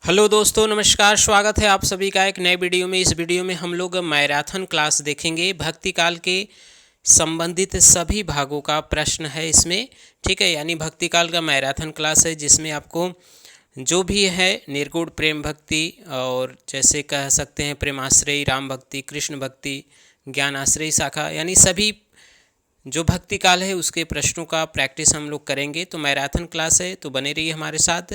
Hello दोस्तों, नमस्कार। स्वागत है आप सभी का एक नए वीडियो में। इस वीडियो में हम लोग मैराथन क्लास देखेंगे। भक्ति काल के संबंधित सभी भागों का प्रश्न है इसमें, ठीक है। यानी भक्ति काल का मैराथन क्लास है जिसमें आपको जो भी है निर्गुण प्रेम भक्ति और जैसे कह सकते हैं प्रेमाश्रयी राम भक्ति, कृष्ण भक्ति, ज्ञान आश्रयी शाखा, यानी सभी जो भक्ति काल है उसके प्रश्नों का प्रैक्टिस हम लोग करेंगे। तो मैराथन क्लास है, तो बने रहिए हमारे साथ।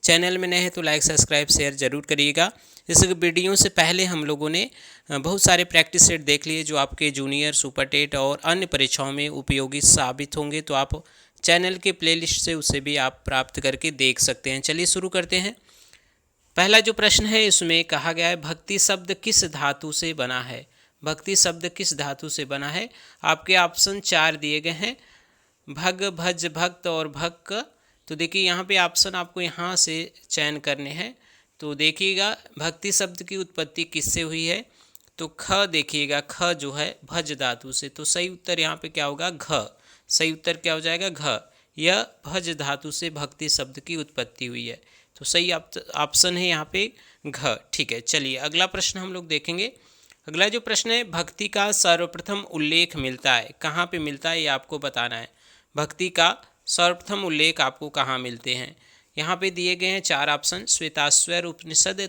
चैनल में नए हैं तो लाइक सब्सक्राइब शेयर जरूर करिएगा। इस वीडियो से पहले हम लोगों ने बहुत सारे प्रैक्टिस सेट देख लिए जो आपके जूनियर, सुपर टेट और अन्य परीक्षाओं में उपयोगी साबित होंगे। तो आप चैनल के प्लेलिस्ट से उसे भी आप प्राप्त करके देख सकते हैं। चलिए शुरू करते हैं। पहला जो प्रश्न है इसमें कहा गया है भक्ति शब्द किस धातु से बना है। भक्ति शब्द किस धातु से बना है। आपके ऑप्शन 4 दिए गए हैं, भग, भज, भक्त और भक्क। तो देखिए यहाँ पे ऑप्शन आपको यहाँ से चयन करने हैं। तो देखिएगा भक्ति शब्द की उत्पत्ति किससे हुई है। तो ख देखिएगा, ख जो है भज धातु से। तो सही उत्तर यहाँ पे क्या होगा, घ। सही उत्तर क्या हो जाएगा, घ। यह भज धातु से भक्ति शब्द की उत्पत्ति हुई है। तो सही ऑप्शन है यहाँ पे घ। ठीक है, चलिए अगला प्रश्न हम लोग देखेंगे। अगला जो प्रश्न है भक्ति का सर्वप्रथम उल्लेख मिलता है, कहाँ पे मिलता है ये आपको बताना है। भक्ति का सर्वप्रथम उल्लेख आपको कहाँ मिलते हैं। यहाँ पे दिए गए हैं 4 ऑप्शन, श्वेताश्वर उपनिषद,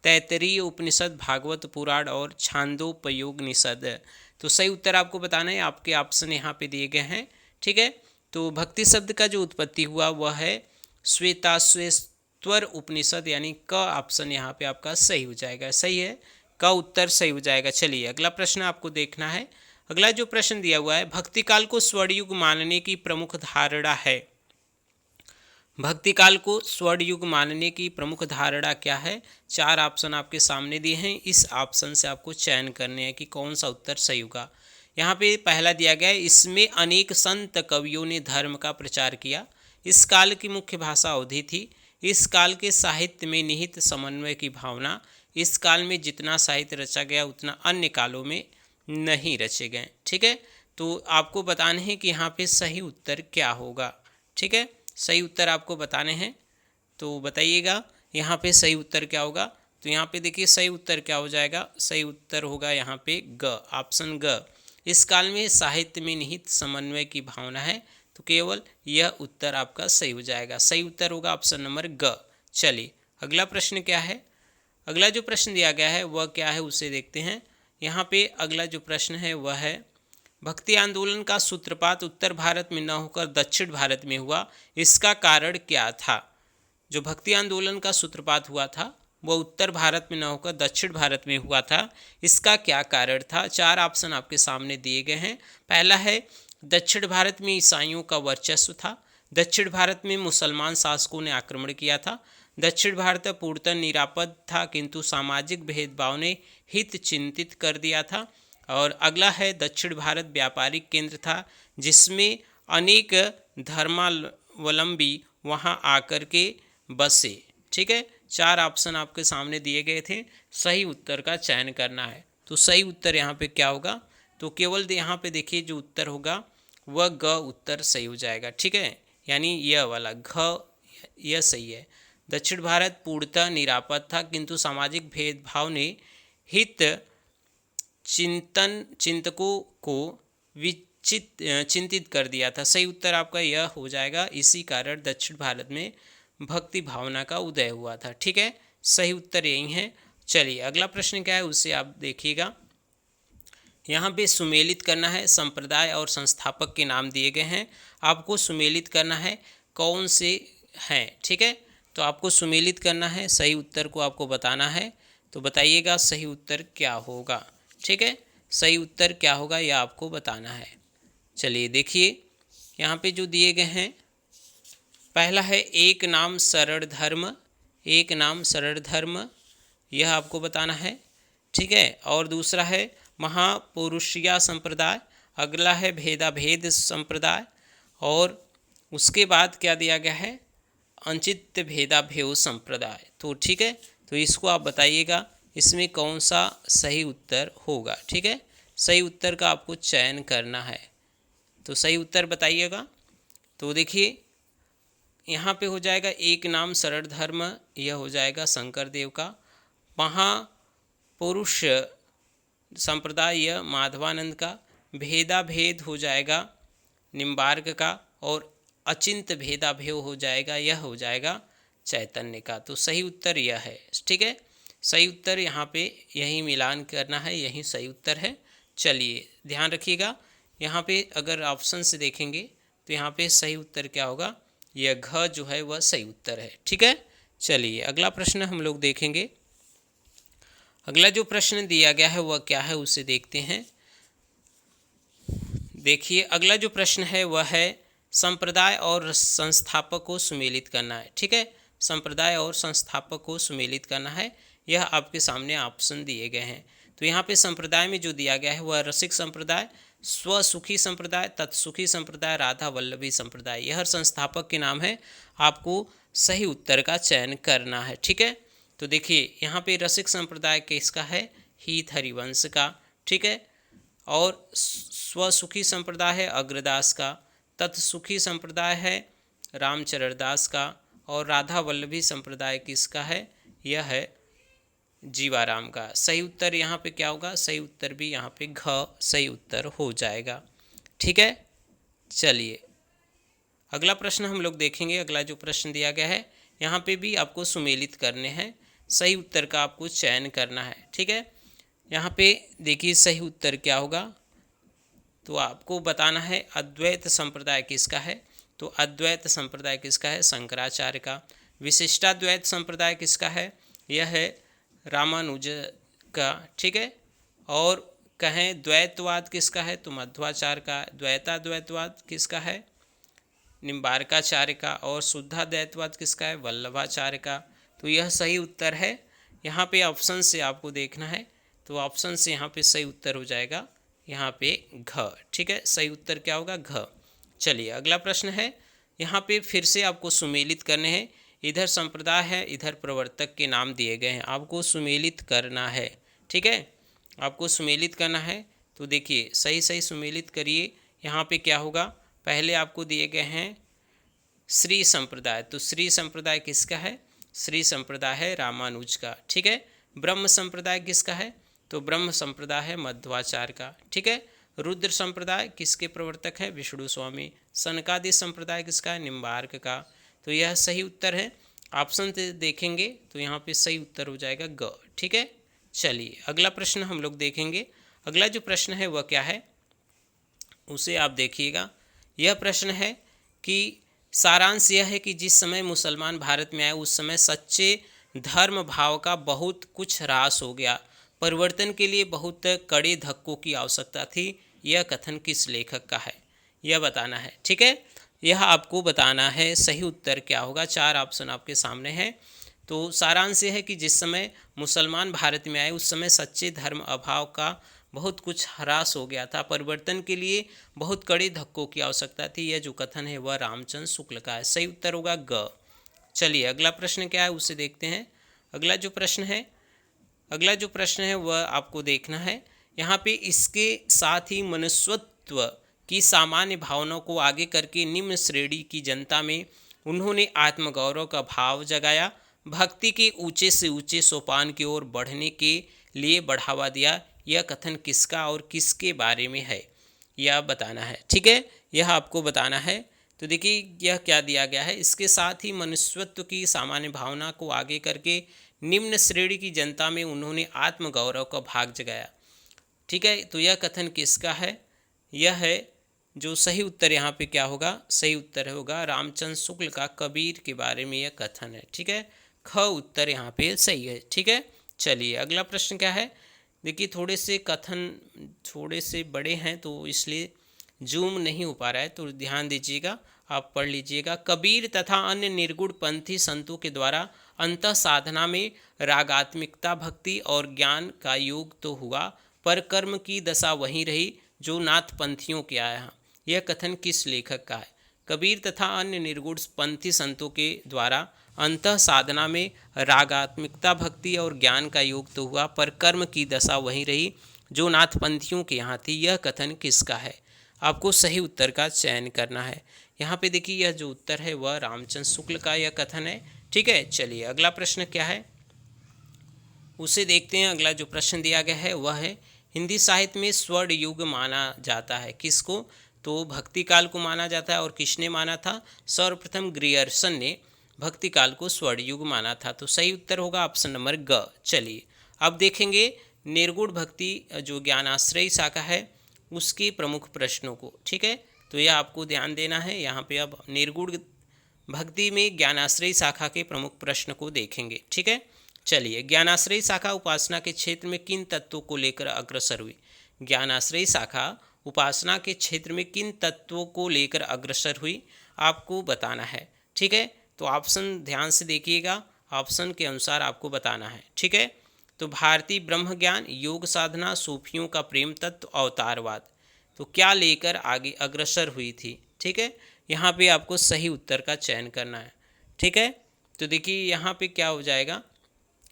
तैतरीय उपनिषद, भागवत पुराण और छांदोपयोगनिषद। तो सही उत्तर आपको बताना है। आपके ऑप्शन यहाँ पे दिए गए हैं, ठीक है। तो भक्ति शब्द का जो उत्पत्ति हुआ वह है श्वेताश्वेश्वर उपनिषद, यानी क ऑप्शन यहाँ पे आपका सही हो जाएगा। सही है, का उत्तर सही हो जाएगा। चलिए अगला प्रश्न आपको देखना है। अगला जो प्रश्न दिया हुआ है भक्ति काल को स्वर्णयुग मानने की प्रमुख धारणा है। भक्ति काल को स्वर्णयुग मानने की प्रमुख धारणा क्या है। 4 ऑप्शन आपके सामने दिए हैं, इस ऑप्शन से आपको चयन करने हैं कि कौन सा उत्तर सही होगा। यहाँ पे पहला दिया गया है, इसमें अनेक संत कवियों ने धर्म का प्रचार किया। इस काल की मुख्य भाषा अवधी थी। इस काल के साहित्य में निहित समन्वय की भावना। इस काल में जितना साहित्य रचा गया उतना अन्य कालों में नहीं रचे गए। ठीक है, तो आपको बताने हैं कि यहाँ पे सही उत्तर क्या होगा। ठीक है, सही उत्तर आपको बताने हैं, तो बताइएगा यहाँ पे सही उत्तर क्या होगा। तो यहाँ पे देखिए सही उत्तर क्या हो जाएगा। सही उत्तर होगा यहाँ पे ग, ऑप्शन ग। इस काल में साहित्य में निहित समन्वय की भावना है, तो केवल यह उत्तर आपका सही हो जाएगा। सही उत्तर होगा ऑप्शन नंबर ग। चलिए अगला प्रश्न क्या है। अगला जो प्रश्न दिया गया है वह क्या है उसे देखते हैं। यहाँ पे अगला जो प्रश्न है वह है भक्ति आंदोलन का सूत्रपात उत्तर भारत में न होकर दक्षिण भारत में हुआ, इसका कारण क्या था। जो भक्ति आंदोलन का सूत्रपात हुआ था वह उत्तर भारत में न होकर दक्षिण भारत में हुआ था, इसका क्या कारण था। 4 ऑप्शन आपके सामने दिए गए हैं। पहला है दक्षिण भारत में ईसाइयों का वर्चस्व था। दक्षिण भारत में मुसलमान शासकों ने आक्रमण किया था। दक्षिण भारत पूर्णतः निरापद था किंतु सामाजिक भेदभाव ने हित चिंतित कर दिया था। और अगला है दक्षिण भारत व्यापारिक केंद्र था जिसमें अनेक धर्मावलंबी वहां आकर के बसे। ठीक है, 4 ऑप्शन आपके सामने दिए गए थे, सही उत्तर का चयन करना है। तो सही उत्तर यहाँ पे क्या होगा। तो केवल यहाँ पे देखिए जो उत्तर होगा वह ग उत्तर सही हो जाएगा। ठीक है, यानी यह वाला घ यह सही है। दक्षिण भारत पूर्णतः निरापद था किंतु सामाजिक भेदभाव ने हित चिंतकों को चिंतित कर दिया था। सही उत्तर आपका यह हो जाएगा। इसी कारण दक्षिण भारत में भक्ति भावना का उदय हुआ था। ठीक है, सही उत्तर यही है। चलिए अगला प्रश्न क्या है उसे आप देखिएगा। यहाँ पे सुमेलित करना है, संप्रदाय और संस्थापक के नाम दिए गए हैं, आपको सुमेलित करना है कौन से हैं। ठीक है, तो आपको सुमेलित करना है, सही उत्तर को आपको बताना है। तो बताइएगा सही उत्तर क्या होगा। ठीक है, सही उत्तर क्या होगा यह आपको बताना है। चलिए देखिए यहाँ पे जो दिए गए हैं, पहला है एक नाम सरल धर्म। एक नाम सरल धर्म, यह आपको बताना है। ठीक है, और दूसरा है महापुरुषिया संप्रदाय। अगला है भेदाभेद संप्रदाय, और उसके बाद क्या दिया गया है, अंचित भेदाभेद संप्रदाय। तो ठीक है, तो इसको आप बताइएगा इसमें कौन सा सही उत्तर होगा। ठीक है, सही उत्तर का आपको चयन करना है, तो सही उत्तर बताइएगा। तो देखिए यहाँ पे हो जाएगा एक नाम सरल धर्म, यह हो जाएगा शंकर देव का। महापुरुष संप्रदाय यह माधवानंद का। भेदा भेद हो जाएगा निम्बार्क का। और अचिंत भेदा भेव हो जाएगा, यह हो जाएगा चैतन्य का। तो सही उत्तर यह है। ठीक है, सही उत्तर यहाँ पे यही मिलान करना है, यही सही उत्तर है। चलिए ध्यान रखिएगा, यहाँ पे अगर ऑप्शन से देखेंगे तो यहाँ पे सही उत्तर क्या होगा, यह घ जो है वह सही उत्तर है। ठीक है, चलिए अगला प्रश्न हम लोग देखेंगे। अगला जो प्रश्न दिया गया है वह क्या है उसे देखते हैं। देखिए अगला जो प्रश्न है वह है संप्रदाय और संस्थापक को सुमेलित करना है। ठीक है, संप्रदाय और संस्थापक को सुमेलित करना है, यह आपके सामने ऑप्शन दिए गए हैं। तो यहाँ पे संप्रदाय में जो दिया गया है वह रसिक संप्रदाय, स्वसुखी संप्रदाय, तत्सुखी संप्रदाय, राधा वल्लभी संप्रदाय, यह संस्थापक के नाम है। आपको सही उत्तर का चयन करना है। ठीक है, तो देखिए यहाँ पे रसिक संप्रदाय किसका है, हीत हरिवंश का। ठीक है, और स्वसुखी संप्रदाय है अग्रदास का, तत्सुखी संप्रदाय है रामचरण दास का, और राधा वल्लभी संप्रदाय किसका है, यह है जीवाराम का। सही उत्तर यहाँ पे क्या होगा, सही उत्तर भी यहाँ पे घ सही उत्तर हो जाएगा। ठीक है, चलिए अगला प्रश्न हम लोग देखेंगे। अगला जो प्रश्न दिया गया है यहाँ पे भी आपको सुमेलित करने हैं, सही उत्तर का आपको चयन करना है। ठीक है, यहाँ पे देखिए सही उत्तर क्या होगा, तो आपको बताना है अद्वैत संप्रदाय किसका है। तो अद्वैत संप्रदाय किसका है, शंकराचार्य का। विशिष्टाद्वैत संप्रदाय किसका है, यह है रामानुज का। ठीक है, और कहें द्वैतवाद किसका है, तो मध्वाचार्य का। द्वैताद्वैतवाद किसका है, निम्बार्काचार्य का। और शुद्धाद्वैतवाद किसका है, वल्लभाचार्य का। तो यह सही उत्तर है। यहाँ पे ऑप्शन से आपको देखना है, तो ऑप्शन से यहाँ पे सही उत्तर हो जाएगा यहाँ पे घ। ठीक है, सही उत्तर क्या होगा, घ। चलिए अगला प्रश्न है, यहाँ पे फिर से आपको सुमेलित करने हैं। इधर संप्रदाय है, इधर प्रवर्तक के नाम दिए गए हैं, आपको सुमेलित करना है। ठीक है, आपको सुमेलित करना है। तो देखिए सही सही सुमेलित करिए। यहाँ पे क्या होगा, पहले आपको दिए गए हैं श्री संप्रदाय, तो श्री संप्रदाय किसका है, श्री संप्रदाय है रामानुज का। ठीक है, ब्रह्म संप्रदाय किसका है, तो ब्रह्म संप्रदाय है मध्वाचार्य का। ठीक है, रुद्र संप्रदाय किसके प्रवर्तक है, विष्णु स्वामी। सनकादि संप्रदाय किसका है, निम्बार्क का। तो यह सही उत्तर है। ऑप्शन से देखेंगे तो यहाँ पे सही उत्तर हो जाएगा ग। ठीक है, चलिए अगला प्रश्न हम लोग देखेंगे। अगला जो प्रश्न है वह क्या है उसे आप देखिएगा। यह प्रश्न है कि सारांश यह है कि जिस समय मुसलमान भारत में आए उस समय सच्चे धर्म भाव का बहुत कुछ ह्रास हो गया, परिवर्तन के लिए बहुत कड़े धक्कों की आवश्यकता थी। यह कथन किस लेखक का है, यह बताना है। ठीक है, यह आपको बताना है सही उत्तर क्या होगा। 4 ऑप्शन आपके सामने हैं। तो सारांश यह है कि जिस समय मुसलमान भारत में आए उस समय सच्चे धर्म अभाव का बहुत कुछ ह्रास हो गया था, परिवर्तन के लिए बहुत कड़े धक्कों की आवश्यकता थी। यह जो कथन है वह रामचंद्र शुक्ल का है। सही उत्तर होगा ग। चलिए अगला प्रश्न क्या है उसे देखते हैं। अगला जो प्रश्न है वह आपको देखना है। यहाँ पे इसके साथ ही मनुष्यत्व की सामान्य भावनाओं को आगे करके निम्न श्रेणी की जनता में उन्होंने आत्मगौरव का भाव जगाया, भक्ति के ऊंचे से ऊंचे सोपान की ओर बढ़ने के लिए बढ़ावा दिया। यह कथन किसका और किसके बारे में है, यह बताना है। ठीक है, यह आपको बताना है। तो देखिए यह क्या दिया गया है, इसके साथ ही मनुष्यत्व की सामान्य भावना को आगे करके निम्न श्रेणी की जनता में उन्होंने आत्मगौरव का भाग जगाया। ठीक है, तो यह कथन किसका है, यह है जो सही उत्तर यहाँ पे क्या होगा, सही उत्तर होगा रामचंद्र शुक्ल का। कबीर के बारे में यह कथन है। ठीक है, ख उत्तर यहाँ पे सही है। ठीक है, चलिए अगला प्रश्न क्या है। देखिए थोड़े से कथन थोड़े से बड़े हैं तो इसलिए जूम नहीं हो पा रहा है, तो ध्यान दीजिएगा, आप पढ़ लीजिएगा। कबीर तथा अन्य निर्गुण पंथी संतों के द्वारा अंतः साधना में रागात्मिकता, भक्ति और ज्ञान का योग तो हुआ, पर कर्म की दशा वहीं रही जो नाथ पंथियों के आया। यह कथन किस लेखक का है। कबीर तथा अन्य निर्गुण पंथी संतों के द्वारा अंतः साधना में रागात्मिकता, भक्ति और ज्ञान का योग तो हुआ, पर कर्म की दशा वहीं रही जो नाथ पंथियों के यहाँ थी। यह कथन किसका है, आपको सही उत्तर का चयन करना है। यहाँ पे देखिए यह जो उत्तर है वह रामचंद्र शुक्ल का यह कथन है। ठीक है, चलिए अगला प्रश्न क्या है उसे देखते हैं। अगला जो प्रश्न दिया गया है वह है हिंदी साहित्य में स्वर्ण युग माना जाता है किसको? तो भक्ति काल को माना जाता है। और किसने माना था? सर्वप्रथम ग्रियर्सन ने भक्ति काल को स्वर्ण युग माना था। तो सही उत्तर होगा ऑप्शन नंबर ग। चलिए अब देखेंगे निर्गुण भक्ति जो ज्ञानाश्रयी शाखा है उसके प्रमुख प्रश्नों को। ठीक है, तो यह आपको ध्यान देना है। यहाँ पे अब निर्गुण भक्ति में ज्ञानाश्रयी शाखा के प्रमुख प्रश्न को देखेंगे। ठीक है, चलिए ज्ञानाश्रयी शाखा उपासना के क्षेत्र में किन तत्वों को लेकर अग्रसर हुई? ज्ञानाश्रयी शाखा उपासना के क्षेत्र में किन तत्वों को लेकर अग्रसर हुई आपको बताना है। ठीक है, तो ऑप्शन ध्यान से देखिएगा, ऑप्शन के अनुसार आपको बताना है। ठीक है, तो भारतीय ब्रह्म ज्ञान, योग साधना, सूफियों का प्रेम तत्व, अवतारवाद, तो क्या लेकर आगे अग्रसर हुई थी? ठीक है, यहाँ पे आपको सही उत्तर का चयन करना है। ठीक है, तो देखिए यहाँ पे क्या हो जाएगा,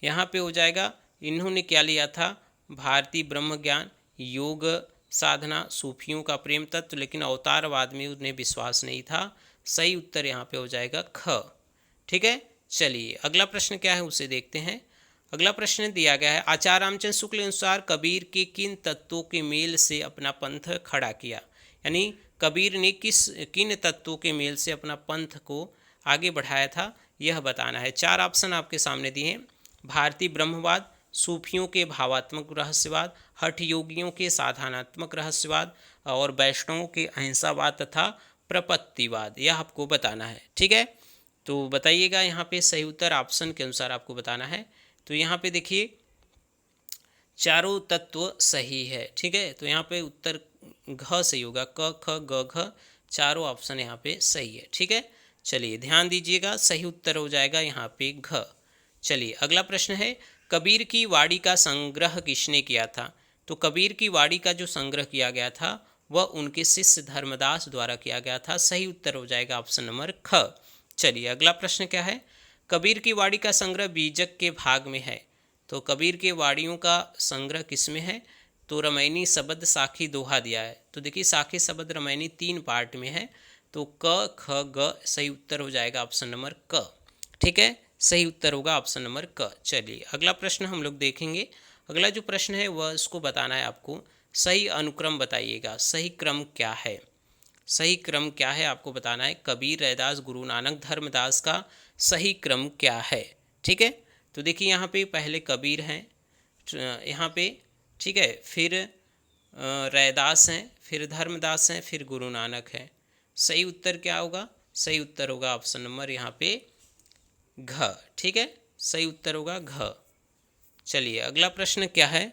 यहाँ पे हो जाएगा इन्होंने क्या लिया था? भारतीय ब्रह्म ज्ञान, योग साधना, सूफियों का प्रेम तत्व, लेकिन अवतारवाद में उन्हें विश्वास नहीं था। सही उत्तर यहाँ पे हो जाएगा ख। ठीक है, चलिए अगला प्रश्न क्या है उसे देखते हैं। अगला प्रश्न दिया गया है आचार्य रामचंद्र शुक्ल के अनुसार कबीर के किन तत्वों के मेल से अपना पंथ खड़ा किया? यानी कबीर ने किन तत्वों के मेल से अपना पंथ को आगे बढ़ाया था, यह बताना है। चार ऑप्शन आपके सामने दिए हैं। भारतीय ब्रह्मवाद, सूफियों के भावात्मक रहस्यवाद, हठ योगियों के साधनात्मक रहस्यवाद और वैष्णवों के अहिंसावाद तथा प्रपत्तिवाद, यह आपको बताना है। ठीक है, तो बताइएगा यहाँ पे सही उत्तर ऑप्शन के अनुसार आपको बताना है। तो यहाँ पे देखिए चारों तत्व सही है। ठीक है, तो यहाँ पे उत्तर घ सही होगा, क ख ग घ चारों ऑप्शन यहाँ पे सही है। ठीक है, चलिए ध्यान दीजिएगा, सही उत्तर हो जाएगा यहाँ पे घ। चलिए अगला प्रश्न है कबीर की वाणी का संग्रह किसने किया था? तो कबीर की वाणी का जो संग्रह किया गया था वह उनके शिष्य धर्मदास द्वारा किया गया था। सही उत्तर हो जाएगा ऑप्शन नंबर ख। चलिए अगला प्रश्न क्या है कबीर की वाणी का संग्रह बीजक के भाग में है। तो कबीर के वाणियों का संग्रह किस में है? तो रामायणी शब्द साखी दोहा दिया है। तो देखिए साखी शब्द रामायणी 3 पार्ट में है। तो क ख ग सही उत्तर हो जाएगा ऑप्शन नंबर क। ठीक है, सही उत्तर होगा ऑप्शन नंबर क। चलिए अगला प्रश्न हम लोग देखेंगे। अगला जो प्रश्न है वह इसको बताना है आपको। सही अनुक्रम बताइएगा, सही क्रम क्या है? सही क्रम क्या है आपको बताना है। कबीर, रैदास, गुरु नानक, धर्मदास का सही क्रम क्या है? ठीक है, तो देखिए यहाँ पे पहले कबीर हैं यहाँ पे। ठीक है, फिर रैदास हैं, फिर धर्मदास हैं, फिर गुरु नानक हैं। सही उत्तर क्या होगा? सही उत्तर होगा ऑप्शन नंबर यहाँ पे घ। ठीक है, सही उत्तर होगा घ। चलिए अगला प्रश्न क्या है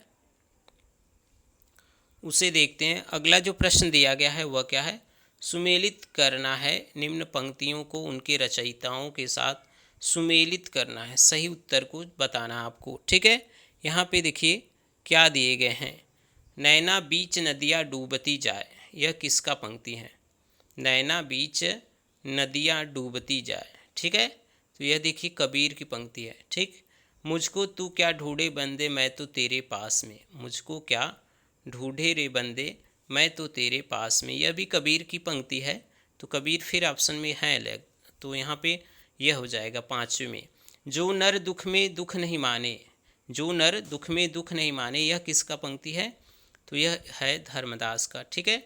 उसे देखते हैं। अगला जो प्रश्न दिया गया है वह क्या है? सुमेलित करना है निम्न पंक्तियों को उनके रचयिताओं के साथ सुमेलित करना है। सही उत्तर को बताना है आपको। ठीक है, यहाँ पे देखिए क्या दिए गए हैं। नैना बीच नदियाँ डूबती जाए, यह किसका पंक्ति है? नैना बीच नदियाँ डूबती जाए। ठीक है, तो यह देखिए कबीर की पंक्ति है। ठीक, मुझको तू क्या ढूंढे बंदे मैं तो तेरे पास में, मुझको क्या ढूंढे रे बंदे मैं तो तेरे पास में, यह भी कबीर की पंक्ति है। तो कबीर फिर ऑप्शन में है अलग, तो यहाँ पे यह हो जाएगा पाँचवें में। जो नर दुख में दुख नहीं माने, जो नर दुख में दुख नहीं माने, यह किसका पंक्ति है? तो यह है धर्मदास का। ठीक है,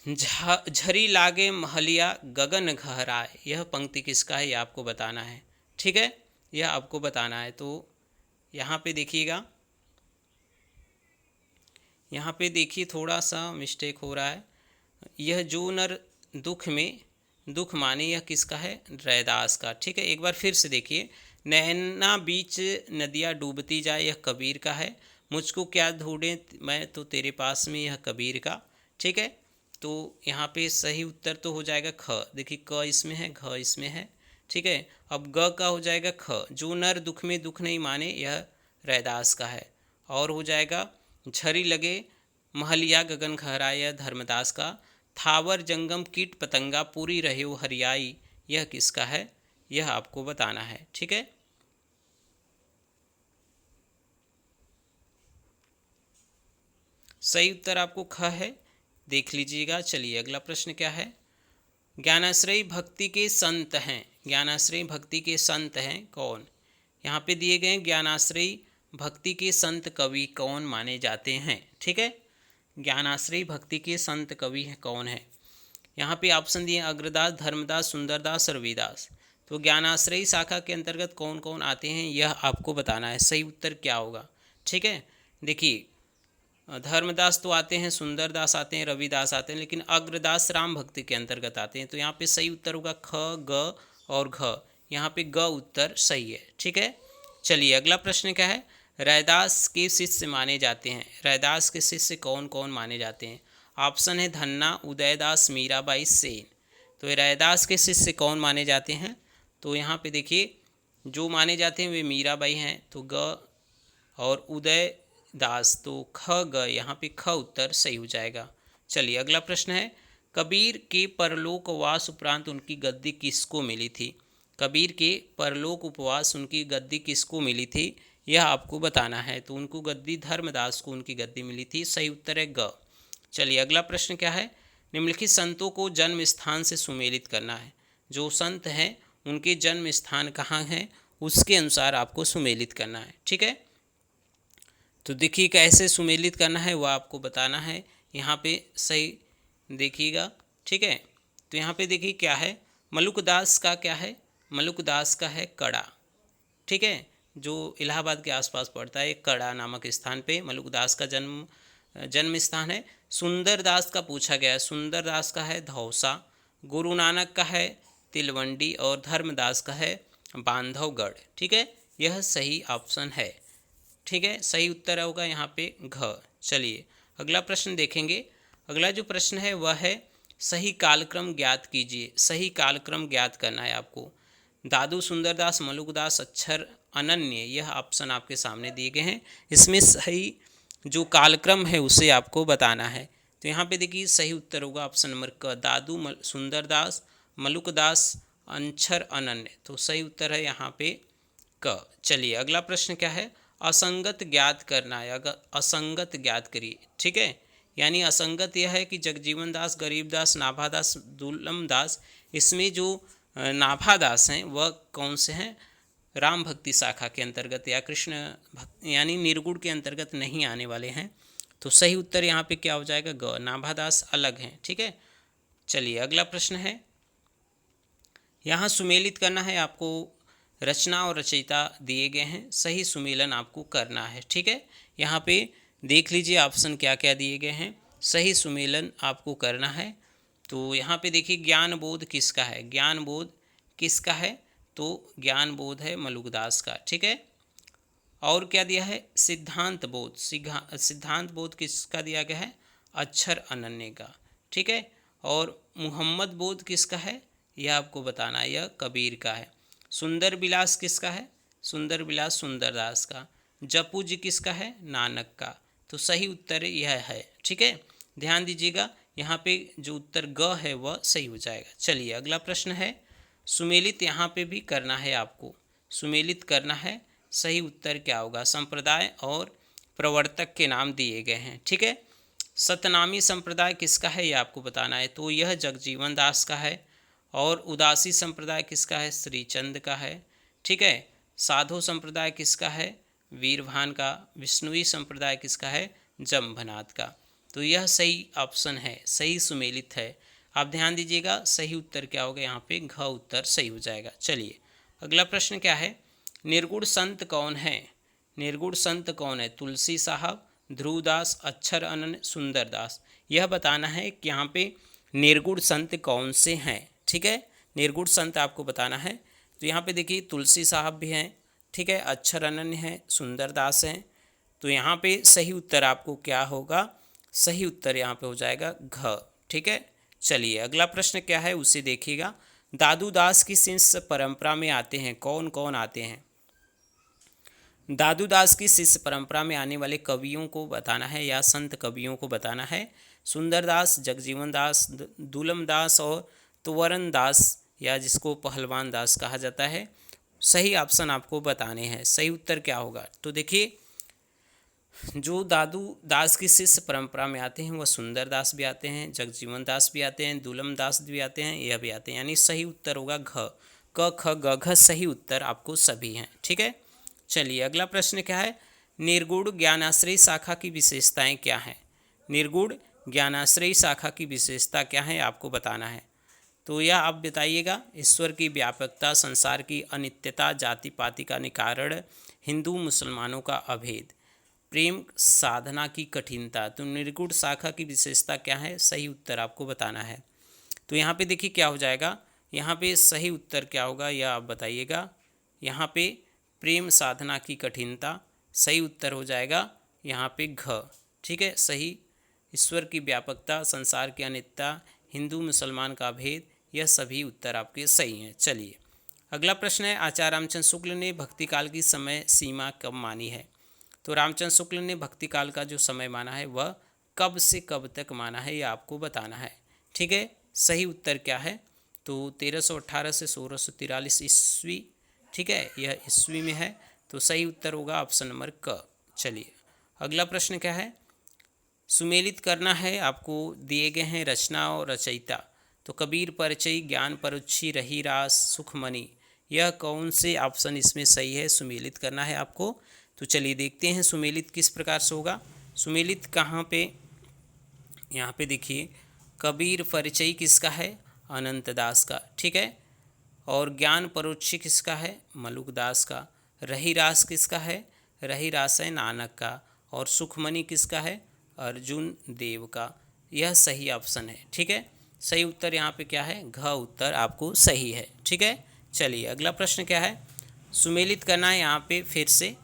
झरी लागे महलिया गगन गहराए, यह पंक्ति किसका है? यह आपको बताना है। ठीक है, यह आपको बताना है। तो यहाँ पे देखिएगा, यहाँ पे देखिए थोड़ा सा मिस्टेक हो रहा है। यह जो नर दुख में दुख माने, यह किसका है? रैदास का। ठीक है, एक बार फिर से देखिए। नैना बीच नदियाँ डूबती जाए, यह कबीर का है। मुझको क्या ढूंढे मैं तो तेरे पास में, यह कबीर का। ठीक है, तो यहाँ पे सही उत्तर तो हो जाएगा ख। देखिए क इसमें है, घ इसमें है। ठीक है, अब ग का हो जाएगा ख। जो नर दुख में दुख नहीं माने, यह रैदास का है। और हो जाएगा झरी लगे महलिया गगन गहराए, धर्मदास का। थावर जंगम कीट पतंगा पूरी रहे हो हरियाई, यह किसका है? यह आपको बताना है। ठीक है, सही उत्तर आपको ख है, देख लीजिएगा। चलिए अगला प्रश्न क्या है? ज्ञानाश्रयी भक्ति के संत हैं, ज्ञानाश्रयी भक्ति के संत हैं कौन? यहाँ पे दिए गए ज्ञानाश्रयी भक्ति के संत कवि कौन माने जाते हैं, ठीक है। ज्ञानाश्रयी भक्ति के संत कवि कौन है? यहाँ पे ऑप्शन दिए अग्रदास, धर्मदास, सुंदरदास, रविदास। तो ज्ञानाश्रयी शाखा के अंतर्गत कौन कौन आते हैं यह आपको बताना है। सही उत्तर क्या होगा, ठीक है। देखिए धर्मदास तो आते हैं, सुंदरदास आते हैं, रविदास आते हैं, लेकिन अग्रदास राम भक्ति के अंतर्गत आते हैं। तो यहाँ पे सही उत्तर होगा ख, ग और घ। यहाँ पे ग उत्तर सही है, ठीक है। चलिए अगला प्रश्न क्या है? रैदास के शिष्य माने जाते हैं, रैदास के शिष्य कौन कौन माने जाते हैं? ऑप्शन है धन्ना, उदयदास, मीराबाई, सेन। तो रैदास के शिष्य कौन माने जाते हैं? तो यहाँ पे देखिए जो माने जाते हैं वे मीराबाई हैं, तो ग, और उदय दास तो ख ग, यहाँ पे ख उत्तर सही हो जाएगा। चलिए अगला प्रश्न है कबीर के परलोक उपवास उपरांत उनकी गद्दी किसको मिली थी? कबीर के परलोक उपवास उनकी गद्दी किसको मिली थी यह आपको बताना है। तो उनको गद्दी धर्मदास को उनकी गद्दी मिली थी, सही उत्तर है ग। चलिए अगला प्रश्न क्या है? निम्नलिखित संतों को जन्म स्थान से सुमेलित करना है। जो संत हैं उनके जन्म स्थान कहाँ हैं उसके अनुसार आपको सुमेलित करना है, ठीक है। तो देखिए कैसे सुमेलित करना है वह आपको बताना है। यहाँ पे सही देखिएगा, ठीक है। तो यहाँ पे देखिए क्या है, मलुकदास का क्या है? मलुकदास का है कड़ा, ठीक है, जो इलाहाबाद के आसपास पड़ता है। कड़ा नामक स्थान पे मलुकदास का जन्म स्थान है। सुंदरदास का पूछा गया है, सुंदरदास का है धौसा, गुरु नानक का है तिलवंडी और धर्मदास का है बांधवगढ़, ठीक है। यह सही ऑप्शन है, ठीक है। सही उत्तर होगा यहाँ पे घ। चलिए अगला प्रश्न देखेंगे। अगला जो प्रश्न है वह है सही कालक्रम ज्ञात कीजिए। सही कालक्रम ज्ञात करना है आपको। दादू, सुंदरदास, मलुकदास, अक्षर, अनन्य, यह ऑप्शन आपके सामने दिए गए हैं। इसमें सही जो कालक्रम है उसे आपको बताना है। तो यहाँ पे देखिए सही उत्तर होगा ऑप्शन नंबर क, दादू, सुंदरदास, मलुकदास, अक्षर, अनन्य। तो सही उत्तर है यहाँ पे क। चलिए अगला प्रश्न क्या है? असंगत ज्ञात करना है। अगर असंगत ज्ञात करिए, ठीक है। यानी असंगत यह है कि जगजीवन दास, गरीबदास, नाभादास, दुर्लम दास, इसमें जो नाभादास हैं वह कौन से हैं? राम भक्ति शाखा के अंतर्गत या कृष्ण भक्ति यानी निर्गुण के अंतर्गत नहीं आने वाले हैं। तो सही उत्तर यहाँ पे क्या हो जाएगा? ग, नाभादास अलग हैं, ठीक है। चलिए अगला प्रश्न है, यहाँ सुमेलित करना है आपको। रचना और रचयिता दिए गए हैं, सही सुमेलन आपको करना है, ठीक है। यहाँ पे देख लीजिए ऑप्शन क्या क्या दिए गए हैं, सही सुमेलन आपको करना है। तो यहाँ पे देखिए ज्ञान बोध किसका है? ज्ञान बोध किसका है? तो ज्ञान बोध है मलुकदास का, ठीक है। और क्या दिया है? सिद्धांत बोध, सिद्धांत बोध किसका दिया गया है? अक्षर अनन्य का, ठीक है। और मोहम्मद बोध किसका है यह आपको बताना है, यह कबीर का है। सुंदर विलास किसका है? सुंदर विलास सुंदरदास का। जपू जी किसका है? नानक का। तो सही उत्तर यह है, ठीक है। ध्यान दीजिएगा यहाँ पे जो उत्तर ग है वह सही हो जाएगा। चलिए अगला प्रश्न है, सुमेलित यहाँ पे भी करना है आपको, सुमेलित करना है। सही उत्तर क्या होगा? संप्रदाय और प्रवर्तक के नाम दिए गए हैं, ठीक है। सतनामी संप्रदाय किसका है यह आपको बताना है। तो यह जगजीवन दास का है। और उदासी संप्रदाय किसका है? श्रीचंद का है, ठीक है। साधु संप्रदाय किसका है? वीरभान का। विष्णुई संप्रदाय किसका है? जम्भनाथ का। तो यह सही ऑप्शन है, सही सुमेलित है। आप ध्यान दीजिएगा सही उत्तर क्या होगा यहाँ पे? घ उत्तर सही हो जाएगा। चलिए अगला प्रश्न क्या है? निर्गुण संत कौन है? निर्गुण संत कौन है? तुलसी साहब, ध्रुवदास, अक्षर अनन्य, सुंदरदास। यह बताना है कि यहाँ पे निर्गुण संत कौन से हैं, ठीक है। निर्गुण संत आपको बताना है। तो यहाँ पे देखिए तुलसी साहब भी हैं, ठीक है, अक्षर अनन्य है, सुंदरदास हैं। तो यहाँ पे सही उत्तर आपको क्या होगा? सही उत्तर यहाँ पे हो जाएगा घ, ठीक है। चलिए अगला प्रश्न क्या है उसे देखिएगा। दादू दास की शिष्य परंपरा में आते हैं कौन कौन आते हैं? दादू दास की शिष्य परंपरा में आने वाले कवियों को बताना है या संत कवियों को बताना है। सुंदरदास, जगजीवन दास, दुलम दास और तुवरन दास या जिसको पहलवान दास कहा जाता है। सही ऑप्शन आपको बताने हैं। सही उत्तर क्या होगा? तो देखिए जो दादू दास की शिष्य परंपरा में आते हैं वह सुंदर दास भी आते हैं, जगजीवन दास भी आते हैं, दुलम दास भी आते हैं, यह भी आते हैं। यानी सही उत्तर होगा घ। क ख ग घ सही उत्तर आपको सभी हैं। ठीक है, चलिए अगला प्रश्न क्या है। निर्गुण ज्ञानाश्रयी शाखा की विशेषताएं क्या हैं। निर्गुण ज्ञानाश्रयी शाखा की विशेषता क्या है आपको बताना है। तो यह आप बताइएगा। ईश्वर की व्यापकता, संसार की अनित्यता, जाति पाति का निकारण, हिंदू मुसलमानों का अभेद, प्रेम साधना की कठिनता। तो निर्गुण शाखा की विशेषता क्या है, सही उत्तर आपको बताना है। तो यहाँ पे देखिए क्या हो जाएगा, यहाँ पे सही उत्तर क्या होगा यह आप बताइएगा। यहाँ पे प्रेम साधना की कठिनता सही उत्तर हो जाएगा यहाँ पे घ। ठीक है, सही। ईश्वर की व्यापकता, संसार की अनित्यता, हिंदू मुसलमान का भेद, यह सभी उत्तर आपके सही हैं। चलिए अगला प्रश्न है। आचार्य रामचंद्र शुक्ल ने भक्ति काल की समय सीमा कब मानी है। तो रामचंद्र शुक्ल ने भक्ति काल का जो समय माना है वह कब से कब तक माना है, यह आपको बताना है। ठीक है, सही उत्तर क्या है। तो 1318 से 1643 ईस्वी। ठीक है, यह ईस्वी में है, तो सही उत्तर होगा ऑप्शन नंबर क। चलिए अगला प्रश्न क्या है। सुमेलित करना है, आपको दिए गए हैं रचना और रचयिता। तो कबीर परिचय, ज्ञान परुच्छी, रही रास, सुखमणि, यह कौन से ऑप्शन इसमें सही है, सुमेलित करना है आपको। तो चलिए देखते हैं सुमेलित किस प्रकार से होगा। सुमेलित कहाँ पे, यहाँ पे देखिए कबीर परिचय किसका है, अनंत दास का। ठीक है, और ज्ञान परोक्षी किसका है, मलुक दास का। रही रास किसका है, रही रास है नानक का। और सुखमणि किसका है, अर्जुन देव का। यह सही ऑप्शन है। ठीक है, सही उत्तर यहाँ पे क्या है, घ उत्तर आपको सही है। ठीक है, चलिए अगला प्रश्न क्या है। सुमेलित करना है यहाँ पे फिर से।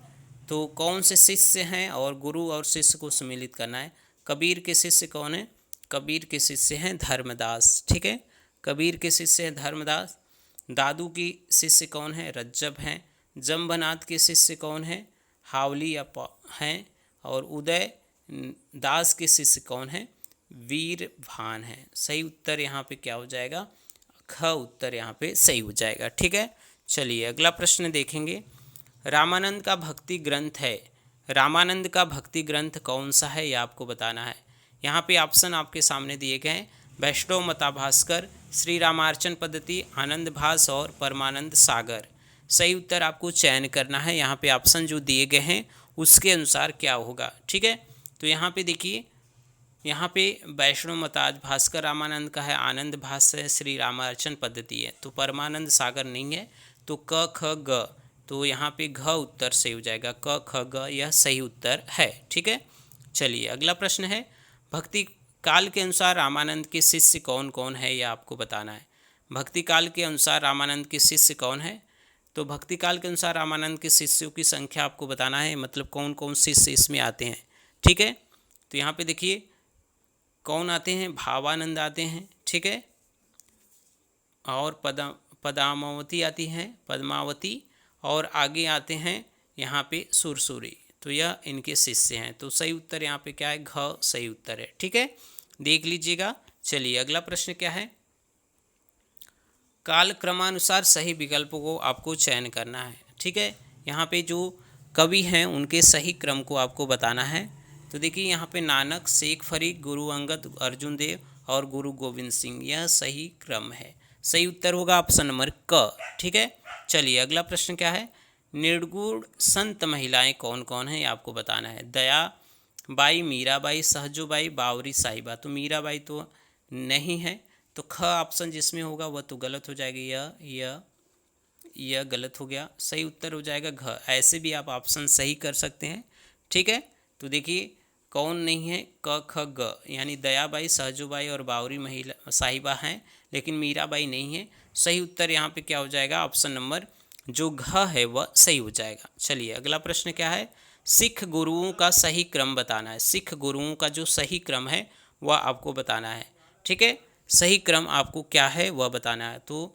तो कौन से शिष्य हैं और गुरु और शिष्य को सुमेलित करना है। कबीर के शिष्य कौन है, कबीर के शिष्य हैं धर्मदास। ठीक है, कबीर के शिष्य हैं धर्मदास। दादू की शिष्य कौन है, रज्जब हैं। जम्बनाथ के शिष्य कौन है, हावली हैं। और उदय दास के शिष्य कौन है, वीर भान है। सही उत्तर यहाँ पे क्या हो जाएगा, ख उत्तर यहाँ पे सही हो जाएगा। ठीक है, चलिए अगला प्रश्न देखेंगे। रामानंद का भक्ति ग्रंथ है, रामानंद का भक्ति ग्रंथ कौन सा है, यह आपको बताना है। यहाँ पे ऑप्शन आपके सामने दिए गए हैं। वैष्णव मताभास्कर, श्री रामार्चन पद्धति, आनंद भास और परमानंद सागर। सही उत्तर आपको चयन करना है। यहाँ पे ऑप्शन जो दिए गए हैं उसके अनुसार क्या होगा। ठीक है, तो यहाँ पे देखिए, यहाँ पे वैष्णव मताज भास्कर रामानंद का है, आनंद भास है, श्री रामार्चन पद्धति है। तो परमानंद सागर नहीं है। तो क ख ग, तो यहाँ पे घ उत्तर सही हो जाएगा। क ख ग यह सही उत्तर है। ठीक है, चलिए अगला प्रश्न है। भक्ति काल के अनुसार रामानंद के शिष्य कौन कौन है, यह आपको बताना है। भक्ति काल के अनुसार रामानंद के शिष्य कौन है। तो भक्ति काल के अनुसार रामानंद के शिष्यों की संख्या आपको बताना है, मतलब कौन कौन शिष्य इसमें आते हैं। ठीक है, तो यहाँ पे देखिए कौन आते हैं, भावानंद आते हैं। ठीक है, और पदामावती आती हैं, पद्मावती। और आगे आते हैं यहाँ पे सुरसुरी। तो यह इनके शिष्य हैं। तो सही उत्तर यहाँ पे क्या है, घ सही उत्तर है। ठीक है, देख लीजिएगा। चलिए अगला प्रश्न क्या है। काल क्रमानुसार सही विकल्पों को आपको चयन करना है। ठीक है, यहाँ पे जो कवि हैं उनके सही क्रम को आपको बताना है। तो देखिए यहाँ पे नानक, शेख फरीद, गुरु अंगद, अर्जुन देव और गुरु गोविंद सिंह, यह सही क्रम है। सही उत्तर होगा ऑप्शन नंबर क। ठीक है, चलिए अगला प्रश्न क्या है। निर्गुण संत महिलाएं कौन कौन हैं, आपको बताना है। दया बाई, मीराबाई, सहजोबाई, बावरी साहिबा। तो मीराबाई तो नहीं है, तो ख ऑप्शन जिसमें होगा वह तो गलत हो जाएगा। यह गलत हो गया। सही उत्तर हो जाएगा घ। ऐसे भी आप ऑप्शन सही कर सकते हैं। ठीक है, तो देखिए कौन नहीं है, क ख ग, यानी दयाबाई, सहजोबाई और बावरी महिला साहिबा हैं, लेकिन मीराबाई नहीं है। सही उत्तर यहाँ पे क्या हो जाएगा, ऑप्शन नंबर जो घ है वह सही हो जाएगा। चलिए अगला प्रश्न क्या है। सिख गुरुओं का सही क्रम बताना है। सिख गुरुओं का जो सही क्रम है वह आपको बताना है। ठीक है, सही क्रम आपको क्या है वह बताना है। तो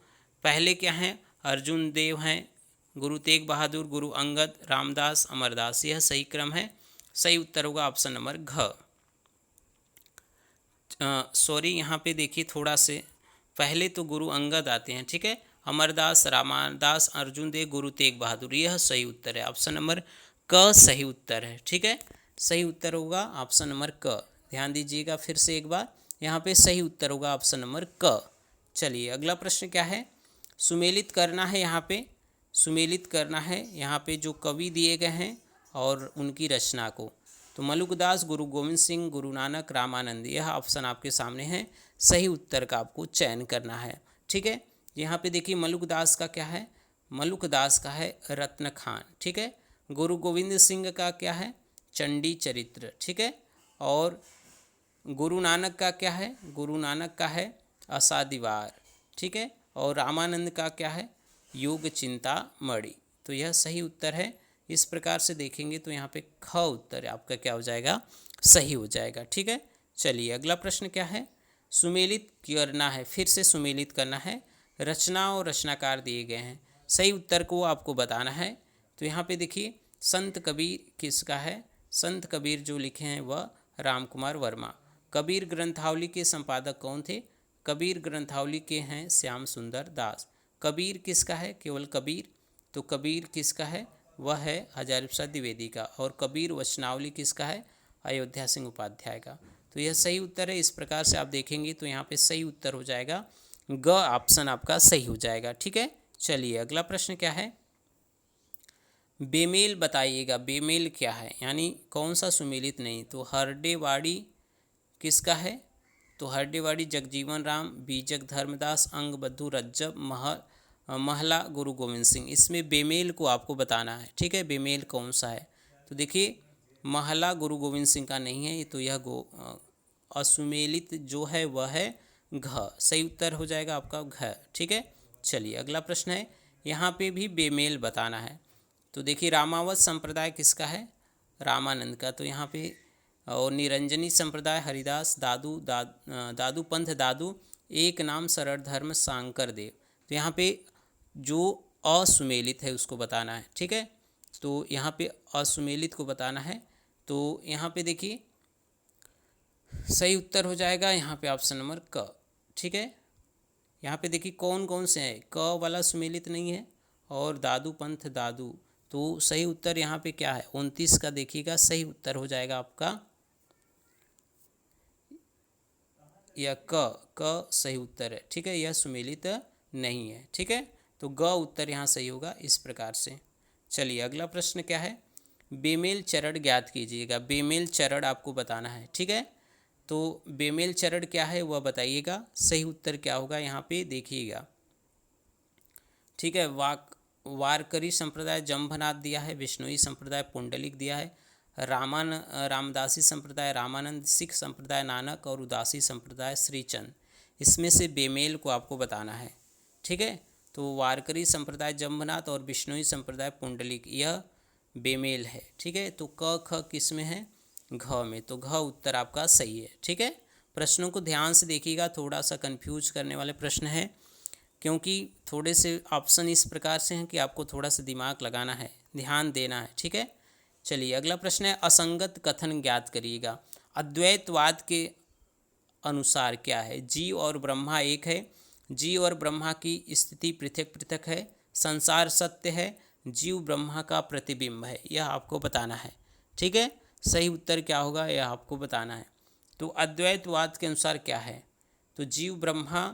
पहले क्या है, अर्जुन देव हैं, गुरु तेग बहादुर, गुरु अंगद, रामदास, अमरदास, यह सही क्रम है। सही उत्तर होगा ऑप्शन नंबर घ। सॉरी, यहाँ पे देखिए थोड़ा से पहले तो गुरु अंगद आते हैं। ठीक है, अमरदास, रामदास, अर्जुन देव, गुरु तेग बहादुर, यह सही उत्तर है। ऑप्शन नंबर क सही उत्तर है। ठीक है, सही उत्तर होगा ऑप्शन नंबर क। ध्यान दीजिएगा फिर से एक बार, यहाँ पे सही उत्तर होगा ऑप्शन नंबर क। चलिए अगला प्रश्न क्या है, सुमेलित करना है। यहाँ पे सुमेलित करना है, यहाँ पे जो कवि दिए गए हैं और उनकी रचना को। तो मलुकदास, गुरु गोविंद सिंह, गुरु नानक, रामानंद, यह ऑप्शन आपके सामने है। सही उत्तर का आपको चयन करना है। ठीक है, यहाँ पे देखिए मलुकदास का क्या है, मलुकदास का है रत्न खान। ठीक है, गुरु गोविंद सिंह का क्या है, चंडी चरित्र। ठीक है, और गुरु नानक का क्या है, गुरु नानक का है असादीवार। ठीक है, और रामानंद का क्या है, योग चिंतामणि। तो यह सही उत्तर है। इस प्रकार से देखेंगे तो यहाँ पे ख उत्तर आपका क्या हो जाएगा, सही हो जाएगा। ठीक है, चलिए अगला प्रश्न क्या है, सुमेलित करना है, फिर से सुमेलित करना है। रचना और रचनाकार दिए गए हैं, सही उत्तर को आपको बताना है। तो यहाँ पे देखिए संत कबीर किसका है, संत कबीर जो लिखे हैं वह राम कुमार वर्मा। कबीर ग्रंथावली के संपादक कौन थे, कबीर ग्रंथावली के हैं श्याम सुंदर दास। कबीर किसका है, केवल कबीर। तो कबीर किसका है, वह है हजारी प्रसाद द्विवेदी का। और कबीर वचनावली किसका है, अयोध्या सिंह उपाध्याय का। तो यह सही उत्तर है। इस प्रकार से आप देखेंगे तो यहाँ पे सही उत्तर हो जाएगा ग, ऑप्शन आपका सही हो जाएगा। ठीक है, चलिए अगला प्रश्न क्या है, बेमेल बताइएगा। बेमेल क्या है, यानी कौन सा सुमेलित नहीं। तो हरडेवाड़ी किसका है, तो हरडेवाड़ी जगजीवन राम, बीजक धर्मदास, अंग बद्धू रज्जब, महला गुरु गोविंद सिंह। इसमें बेमेल को आपको बताना है। ठीक है, बेमेल कौन सा है, तो देखिए महला गुरु गोविंद सिंह का नहीं है, तो यह असुमेलित जो है वह है घ। सही उत्तर हो जाएगा आपका घ। ठीक है, चलिए अगला प्रश्न है, यहाँ पे भी बेमेल बताना है। तो देखिए रामावत संप्रदाय किसका है, रामानंद का। तो यहाँ पे और निरंजनी संप्रदाय हरिदास, दादू पंथ दादू, एक नाम सरल धर्म सांकर देव। तो यहाँ पे जो असुमेलित है उसको बताना है। ठीक है, तो यहाँ पे असुमेलित को बताना है। तो यहाँ पे देखिए सही उत्तर हो जाएगा यहाँ पे ऑप्शन नंबर क। ठीक है, यहाँ पे देखिए कौन कौन से हैं, क वाला सुमेलित नहीं है और दादू पंथ दादू। तो सही उत्तर यहाँ पे क्या है, 29 का देखिएगा सही उत्तर हो जाएगा आपका यह क सही उत्तर है। ठीक है, यह सुमेलित नहीं है। ठीक है, तो ग उत्तर यहाँ सही होगा इस प्रकार से। चलिए अगला प्रश्न क्या है, बेमेल चरण ज्ञात कीजिएगा। बेमेल चरण आपको बताना है। ठीक है, तो बेमेल चरण क्या है वह बताइएगा। सही उत्तर क्या होगा यहाँ पे देखिएगा। ठीक है, वारकरी संप्रदाय जम्भनाथ दिया है, विष्णुई संप्रदाय पुंडलिक दिया है, रामदासी संप्रदाय रामानंद, सिख संप्रदाय नानक और उदासी संप्रदाय श्रीचंद। इसमें से बेमेल को आपको बताना है। ठीक है, तो वारकरी संप्रदाय जम्भनाथ और विष्णुई संप्रदाय पुंडलिक, यह बेमेल है। ठीक है, तो क ख किस में है, घ में। तो घ उत्तर आपका सही है। ठीक है, प्रश्नों को ध्यान से देखिएगा, थोड़ा सा कंफ्यूज करने वाले प्रश्न है, क्योंकि थोड़े से ऑप्शन इस प्रकार से हैं कि आपको थोड़ा सा दिमाग लगाना है, ध्यान देना है। ठीक है, चलिए अगला प्रश्न है, असंगत कथन ज्ञात करिएगा। अद्वैतवाद के अनुसार क्या है, जीव और ब्रह्मा एक है, जीव और ब्रह्मा की स्थिति पृथक पृथक है, संसार सत्य है, जीव ब्रह्मा का प्रतिबिंब है, यह आपको बताना है। ठीक है, सही उत्तर क्या होगा यह आपको बताना है। तो अद्वैतवाद के अनुसार क्या है, तो जीव ब्रह्मा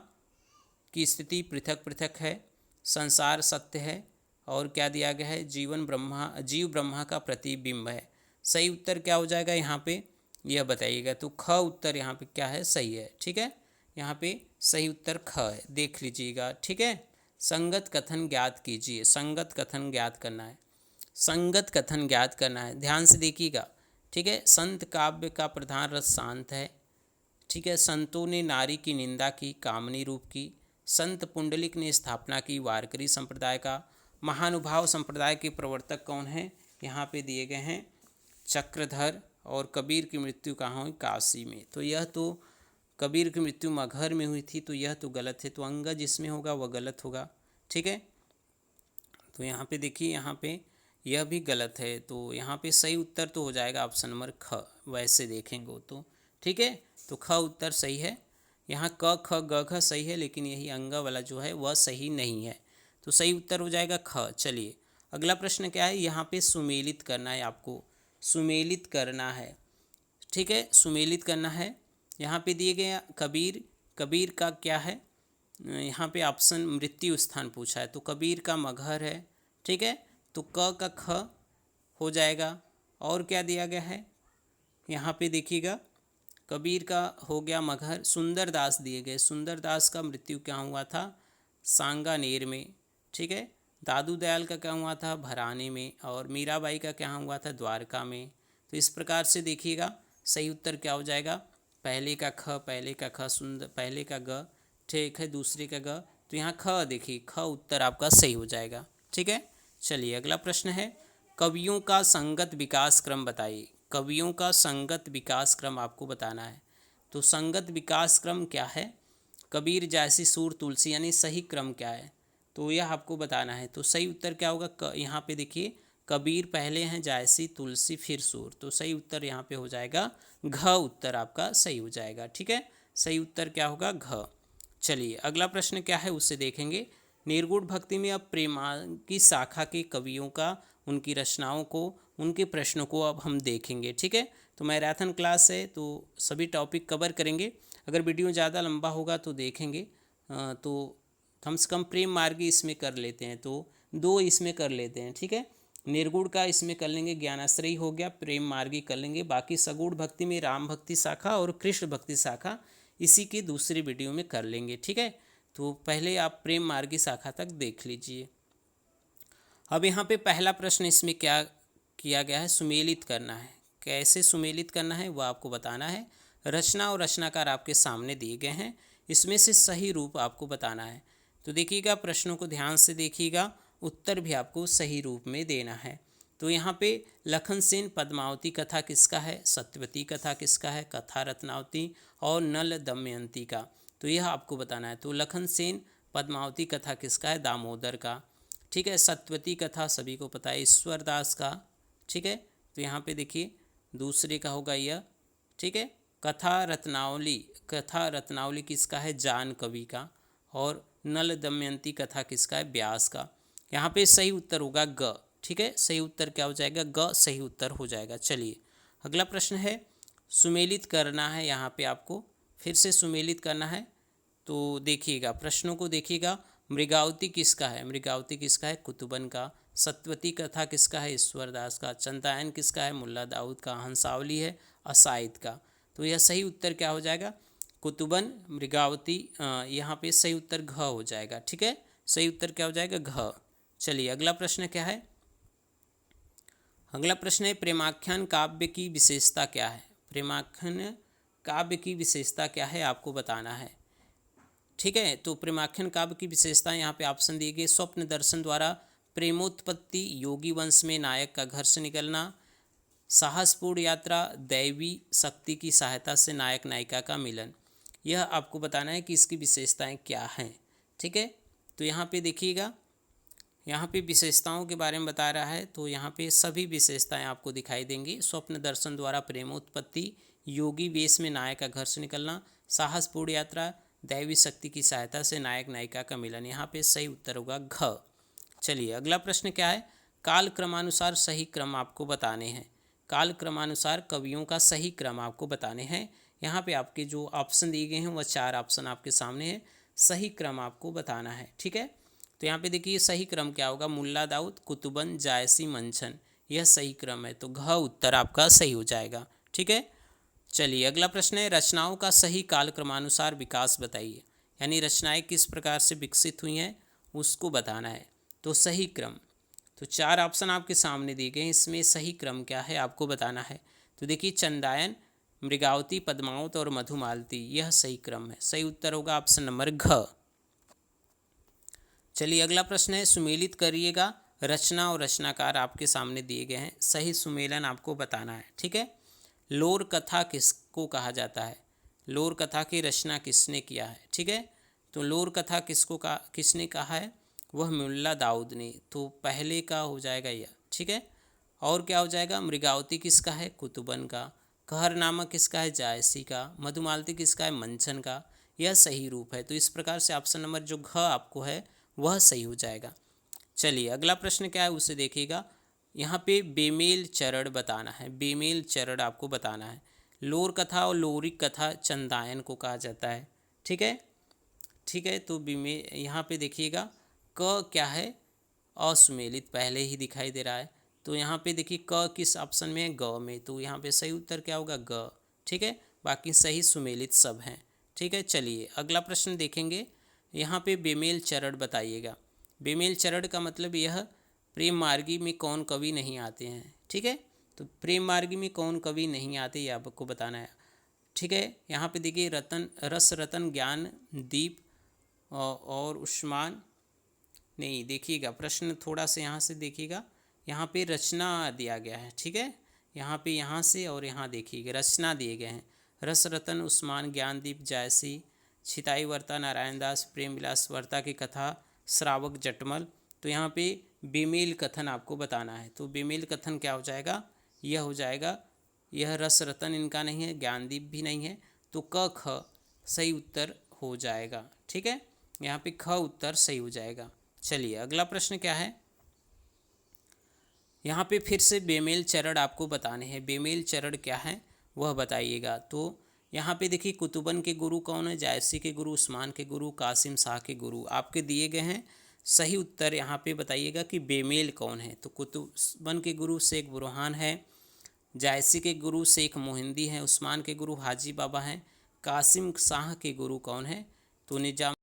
की स्थिति पृथक पृथक है, संसार सत्य है, और क्या दिया गया है, जीव ब्रह्मा का प्रतिबिंब है। सही उत्तर क्या हो जाएगा यहाँ पे यह बताइएगा। तो ख उत्तर यहाँ पे क्या है, सही है। ठीक है, यहाँ पे सही उत्तर ख है, देख लीजिएगा। ठीक है, संगत कथन ज्ञात कीजिए। संगत कथन ज्ञात करना है, संगत कथन ज्ञात करना है, ध्यान से देखिएगा। ठीक है, संत काव्य का प्रधान रस शांत है। ठीक है, संतों ने नारी की निंदा की, कामनी रूप की। संत पुंडलिक ने स्थापना की वारकरी संप्रदाय का। महानुभाव संप्रदाय के प्रवर्तक कौन हैं, यहाँ पे दिए गए हैं चक्रधर। और कबीर की मृत्यु कहाँ हुई, काशी में। तो यह तो कबीर की मृत्यु मगहर में हुई थी, तो यह तो गलत है, तो अंगद जिसमें होगा वह गलत होगा। ठीक है, तो यहाँ पे देखिए, यहाँ पे यह भी गलत है, तो यहाँ पे सही उत्तर तो हो जाएगा ऑप्शन नंबर ख, वैसे देखेंगे तो। ठीक है, तो ख उत्तर सही है। यहाँ क ख ग घ सही है, लेकिन यही अंग वाला जो है वह सही नहीं है, तो सही उत्तर हो जाएगा ख। चलिए अगला प्रश्न क्या है, यहाँ पे सुमेलित करना है आपको। सुमेलित करना है, ठीक है, सुमेलित करना है। यहाँ पे दिए गए कबीर, कबीर का क्या है, यहाँ पे ऑप्शन मृत्यु स्थान पूछा है, तो कबीर का मगहर है, ठीक है, तो क का ख हो जाएगा। और क्या दिया गया है, यहाँ पे देखिएगा कबीर का हो गया मगहर। सुंदरदास दिए गए, सुंदरदास का मृत्यु क्या हुआ था, सांगानेर में, ठीक है। दादू दयाल का क्या हुआ था, भराने में। और मीराबाई का क्या हुआ था, द्वारका में। तो इस प्रकार से देखिएगा सही उत्तर क्या हो जाएगा, पहले का ख, पहले का ख, सुंदर, पहले का ग, ठीक है, दूसरे का ग, तो यहाँ ख देखिए, ख उत्तर आपका सही हो जाएगा, ठीक है। चलिए अगला प्रश्न है, कवियों का संगत विकास क्रम बताइए। कवियों का संगत विकास क्रम आपको बताना है। तो संगत विकास क्रम क्या है, कबीर जायसी सूर तुलसी, यानी सही क्रम क्या है, तो यह आपको बताना है। तो सही उत्तर क्या होगा, यहाँ पे देखिए कबीर पहले हैं, जायसी, तुलसी, फिर सूर, तो सही उत्तर यहाँ पे हो जाएगा घ, उत्तर आपका सही हो जाएगा, ठीक है। सही उत्तर क्या होगा, घ। चलिए अगला प्रश्न क्या है उसे देखेंगे। निर्गुण भक्ति में अब प्रेमा की शाखा के कवियों का, उनकी रचनाओं को, उनके प्रश्नों को अब हम देखेंगे, ठीक है। तो मैराथन क्लास है तो सभी टॉपिक कवर करेंगे। अगर वीडियो ज़्यादा लंबा होगा तो देखेंगे, तो कम से कम प्रेम मार्गी इसमें कर लेते हैं, तो 2 इसमें कर लेते हैं, ठीक है। निर्गुण का इसमें कर लेंगे, ज्ञानाश्रयी हो गया, प्रेम मार्गी कर लेंगे, बाकी सगुण भक्ति में राम भक्ति शाखा और कृष्ण भक्ति शाखा इसी की दूसरी वीडियो में कर लेंगे, ठीक है। तो पहले आप प्रेम मार्गी शाखा तक देख लीजिए। अब यहाँ पे पहला प्रश्न इसमें क्या किया गया है, सुमेलित करना है। कैसे सुमेलित करना है वो आपको बताना है। रचना और रचनाकार आपके सामने दिए गए हैं, इसमें से सही रूप आपको बताना है। तो देखिएगा प्रश्नों को ध्यान से देखिएगा, उत्तर भी आपको सही रूप में देना है। तो यहाँ पे लखन सेन पद्मावती कथा किसका है, सत्यवती कथा किसका है, कथा रत्नावती और नल दमयंती का, तो यह आपको बताना है। तो लखन सेन पद्मावती कथा किसका है, दामोदर का, ठीक है। सत्यवती कथा सभी को पता है, ईश्वर दास का, ठीक है। तो यहाँ पे देखिए दूसरे का होगा यह, ठीक है। कथा रत्नावली, कथा रत्नावली किसका है, जान कवि का। और नल दमयंती कथा किसका है, व्यास का। यहाँ पे सही उत्तर होगा ग, ठीक है। सही उत्तर क्या हो जाएगा, ग सही उत्तर हो जाएगा। चलिए अगला प्रश्न है, सुमेलित करना है। यहाँ पे आपको फिर से सुमेलित करना है, तो देखिएगा प्रश्नों को देखिएगा। मृगावती किसका है, मृगावती किसका है, कुतुबन का। सत्यवती कथा किसका है, ईश्वरदास का। चंद्रायन किसका है, मुल्ला दाऊद का। हंसावली है असाइद का। तो यह सही उत्तर क्या हो जाएगा, कुतुबन, मृगावती, यहाँ पे सही उत्तर घ हो जाएगा, ठीक है। सही उत्तर क्या हो जाएगा, घ। चलिए अगला प्रश्न क्या है, अगला प्रश्न है, प्रेमाख्यान काव्य की विशेषता क्या है। प्रेमाख्यान काव्य की विशेषता क्या है आपको बताना है, ठीक है। तो प्रेमाख्यान काव्य की विशेषता यहाँ पे ऑप्शन दिए गए, स्वप्न दर्शन द्वारा प्रेमोत्पत्ति, योगी वंश में नायक का घर से निकलना, साहसपूर्ण यात्रा, दैवी शक्ति की सहायता से नायक नायिका का मिलन। यह आपको बताना है कि इसकी विशेषताएं क्या हैं, ठीक है। तो यहाँ पे देखिएगा, यहाँ पे विशेषताओं के बारे में बता रहा है, तो यहाँ पे सभी विशेषताएं आपको दिखाई देंगी। स्वप्न दर्शन द्वारा प्रेमोत्पत्ति, योगी वेश में नायक का घर से निकलना, साहसपूर्ण यात्रा, दैवी शक्ति की सहायता से नायक नायिका का मिलन। यहाँ पे सही उत्तर होगा घ। चलिए अगला प्रश्न क्या है, काल क्रमानुसार सही क्रम आपको बताने हैं। काल क्रमानुसार कवियों का सही क्रम आपको बताने हैं। यहाँ पे आपके जो ऑप्शन दिए गए हैं वह 4 ऑप्शन आपके सामने है, सही क्रम आपको बताना है, ठीक है। तो यहाँ पे देखिए सही क्रम क्या होगा, मुल्ला दाऊद, कुतुबन, जायसी, मंचन, यह सही क्रम है। तो घ उत्तर आपका सही हो जाएगा, ठीक है। चलिए अगला प्रश्न है, रचनाओं का सही काल क्रमानुसार विकास बताइए। यानी रचनाएं किस प्रकार से विकसित हुई हैं उसको बताना है। तो सही क्रम, तो 4 ऑप्शन आपके सामने दिए गए हैं, इसमें सही क्रम क्या है आपको बताना है। तो देखिए चंदायन, मृगावती, पद्मावत और मधुमालती, यह सही क्रम है। सही उत्तर होगा ऑप्शन नंबर घ। चलिए अगला प्रश्न है, सुमेलित करिएगा। रचना और रचनाकार आपके सामने दिए गए हैं, सही सुमेलन आपको बताना है, ठीक है। लोर कथा किसको कहा जाता है, लोर कथा की रचना किसने किया है, ठीक है। तो लोर कथा किसने कहा है, वह मुल्ला दाऊद ने। तो पहले का हो जाएगा यह, ठीक है। और क्या हो जाएगा, मृगावती किसका है, कुतुबन का। कहरनामा किसका है, जायसी का। मधुमालती किसका है, मंचन का। यह सही रूप है। तो इस प्रकार से ऑप्शन नंबर जो घ आपको है वह सही हो जाएगा। चलिए अगला प्रश्न क्या है उसे देखिएगा। यहाँ पे बेमेल चरण बताना है, बेमेल चरण आपको बताना है। लोर कथा और लोरिक कथा चंदायन को कहा जाता है। ठीक है, ठीक है। तो यहाँ पे देखिएगा क क्या है, असुमेलित पहले ही दिखाई दे रहा है। तो यहाँ पे देखिए क किस ऑप्शन में है, ग में, तो यहाँ पे सही उत्तर क्या होगा, ग। ठीक है, बाकी सही सुमेलित सब हैं। ठीक है, चलिए अगला प्रश्न देखेंगे। यहाँ पे बेमेल चरण बताइएगा। बेमेल चरण का मतलब यह प्रेम मार्गी में कौन कवि नहीं आते हैं। ठीक है, तो प्रेम मार्गी में कौन कवि नहीं आते ये आपको बताना है। ठीक है, यहाँ पे देखिए रस रतन ज्ञान दीप और उस्मान, नहीं देखिएगा प्रश्न थोड़ा सा यहाँ से देखिएगा, यहाँ पे रचना दिया गया है। ठीक है, यहाँ से और यहाँ देखिएगा रचना दिए गए हैं। रस रतन उस्मान ज्ञानदीप जायसी छिताई वर्ता नारायण दास प्रेम विलास वर्ता की कथा श्रावक जटमल। तो यहाँ पे बेमेल कथन आपको बताना है। तो बेमेल कथन क्या हो जाएगा, यह हो जाएगा, यह रस रतन इनका नहीं है, ज्ञानदीप भी नहीं है, तो क ख सही उत्तर हो जाएगा। ठीक है, यहाँ पे ख उत्तर सही हो जाएगा। चलिए अगला प्रश्न क्या है, यहाँ पे फिर से बेमेल चरण आपको बताने हैं। बेमेल चरण क्या है वह बताइएगा। तो यहाँ पे देखिए कुतुबन के गुरु कौन है, जायसी के गुरु, उस्मान के गुरु, कासिम शाह के गुरु आपके दिए गए हैं। सही उत्तर यहाँ पे बताइएगा कि बेमेल कौन है। तो कुतुबन के गुरु शेख बुरहान है, जायसी के गुरु शेख मोहिंदी हैं, उस्मान के गुरु हाजी बाबा हैं, कासिम शाह के गुरु कौन है, तो निजाम